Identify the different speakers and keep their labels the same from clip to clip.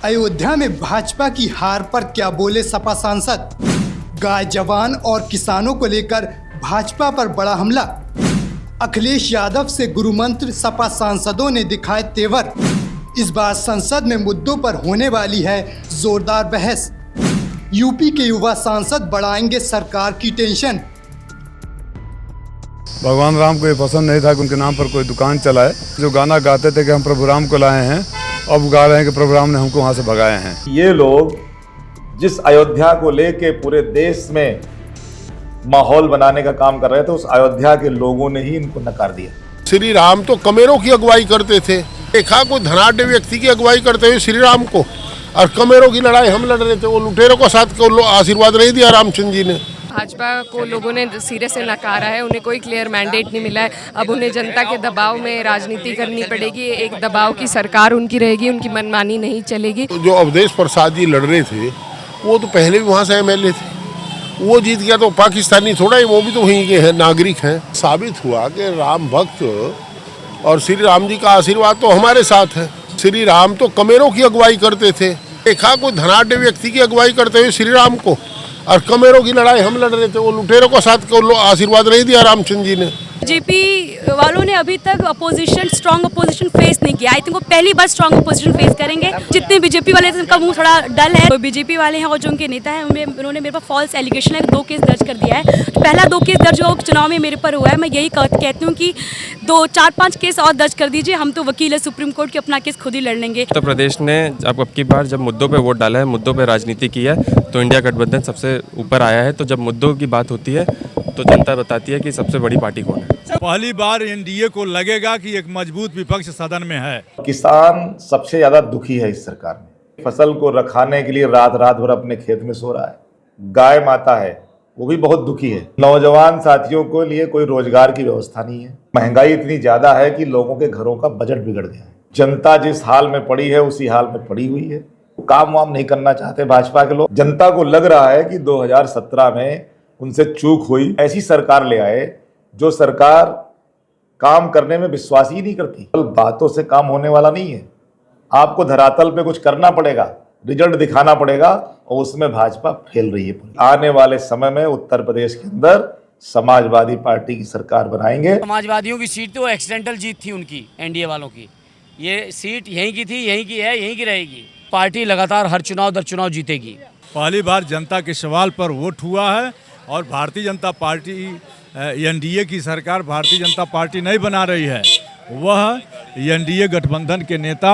Speaker 1: अयोध्या में भाजपा की हार पर क्या बोले सपा सांसद। गाय जवान और किसानों को लेकर भाजपा पर बड़ा हमला। अखिलेश यादव से गुरुमंत्र सपा सांसदों ने दिखाए तेवर। इस बार संसद में मुद्दों पर होने वाली है जोरदार बहस। यूपी के युवा सांसद बढ़ाएंगे सरकार की टेंशन।
Speaker 2: भगवान राम को ये पसंद नहीं था कि उनके नाम पर कोई दुकान चलाए। जो गाना गाते थे कि हम प्रभु राम को लाए हैं, अब गा रहे हैं कि प्रभु राम ने हमको वहाँ से भगाए हैं।
Speaker 3: ये लोग जिस अयोध्या को लेके पूरे देश में माहौल बनाने का काम कर रहे थे, उस अयोध्या के लोगों ने ही इनको नकार दिया।
Speaker 4: श्री राम तो कमेरों की अगुवाई करते थे। देखा कोई धनाढ़ व्यक्ति की अगुवाई करते हुए श्री राम को, और कमेरों की लड़ाई हम लड़ रहे थे। वो लुटेरों को साथ को आशीर्वाद नहीं दिया रामचंद्र जी ने।
Speaker 5: भाजपा को लोगों ने सिरे से नकारा है। उन्हें कोई क्लियर मैंडेट नहीं मिला है। अब उन्हें जनता के दबाव में राजनीति करनी पड़ेगी। एक दबाव की सरकार उनकी रहेगी, उनकी मनमानी नहीं चलेगी।
Speaker 4: जो अवधेश प्रसाद जी लड़ रहे थे, वो तो पहले भी वहाँ से एमएलए थे। वो जीत गया तो पाकिस्तानी थोड़ा ही, वो भी तो वहीं के हैं, नागरिक हैं। साबित हुआ कि राम भक्त और श्री राम जी का आशीर्वाद तो हमारे साथ है। श्री राम तो कमेरों की अगुवाई करते थे। देखा कोई धनाढ़ व्यक्ति की अगुवाई करते हुए श्री राम को, और कमेरों की लड़ाई हम लड़ रहे थे। वो लुटेरों को साथ को आशीर्वाद नहीं दिया रामचंद्र जी ने।
Speaker 6: बीजेपी वालों ने अभी तक अपोजिशन, स्ट्रांग अपोजिशन फेस नहीं किया। आई थिंक वो पहली बार स्ट्रांग अपोजिशन फेस करेंगे। जितने बीजेपी वाले थे उनका मुंह थोड़ा डल है। तो बीजेपी वाले हैं और जो उनके नेता हैं, उन्होंने मेरे पर फॉल्स एलिगेशन है, 2 केस दर्ज कर दिया है। पहला 2 केस दर्ज जो चुनाव में मेरे पर हुआ है, मैं यही कहती हूँ कि 4-5 केस और दर्ज कर दीजिए। हम तो वकील है सुप्रीम कोर्ट के, अपना केस खुद ही लड़ लेंगे।
Speaker 7: उत्तर प्रदेश ने अब की बार जब मुद्दों पे वोट डाला है, मुद्दों पे राजनीति की है, तो इंडिया गठबंधन सबसे ऊपर आया है। तो जब मुद्दों की बात होती है तो जनता बताती है कि सबसे बड़ी पार्टी कौन है।
Speaker 8: पहली बार एनडीए को लगेगा कि एक मजबूत विपक्ष सदन में है।
Speaker 3: किसान सबसे ज्यादा दुखी है इस सरकार में। फसल को रखाने के लिए रात रात भर अपने खेत में सो रहा है। गाय माता है, वो भी बहुत दुखी है। नौजवान साथियों को लिए कोई रोजगार की व्यवस्था नहीं है। महंगाई इतनी ज्यादा है कि लोगों के घरों का बजट बिगड़ गया है। जनता जिस हाल में पड़ी है उसी हाल में पड़ी हुई है। काम वाम नहीं करना चाहते भाजपा के लोग। जनता को लग रहा है कि 2017 में उनसे चूक हुई। ऐसी सरकार ले आए जो सरकार काम करने में विश्वास ही नहीं करती। बातों से काम होने वाला नहीं है। आपको धरातल पे कुछ करना पड़ेगा, रिजल्ट दिखाना पड़ेगा, और उसमें भाजपा फेल रही है। आने वाले समय में उत्तर प्रदेश के अंदर समाजवादी पार्टी की सरकार बनाएंगे।
Speaker 9: समाजवादियों की सीट तो एक्सीडेंटल जीत थी उनकी, एनडीए वालों की। ये सीट यहीं की थी, यहीं की है, यहीं की रहेगी। पार्टी लगातार हर चुनाव दर चुनाव जीतेगी।
Speaker 8: पहली बार जनता के सवाल पर वोट हुआ है और भारतीय जनता पार्टी, एनडीए की सरकार भारतीय जनता पार्टी नहीं बना रही है। वह एनडीए गठबंधन के नेता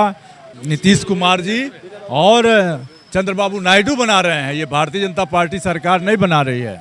Speaker 8: नीतीश कुमार जी और चंद्रबाबू नायडू बना रहे हैं। ये भारतीय जनता पार्टी सरकार नहीं बना रही है।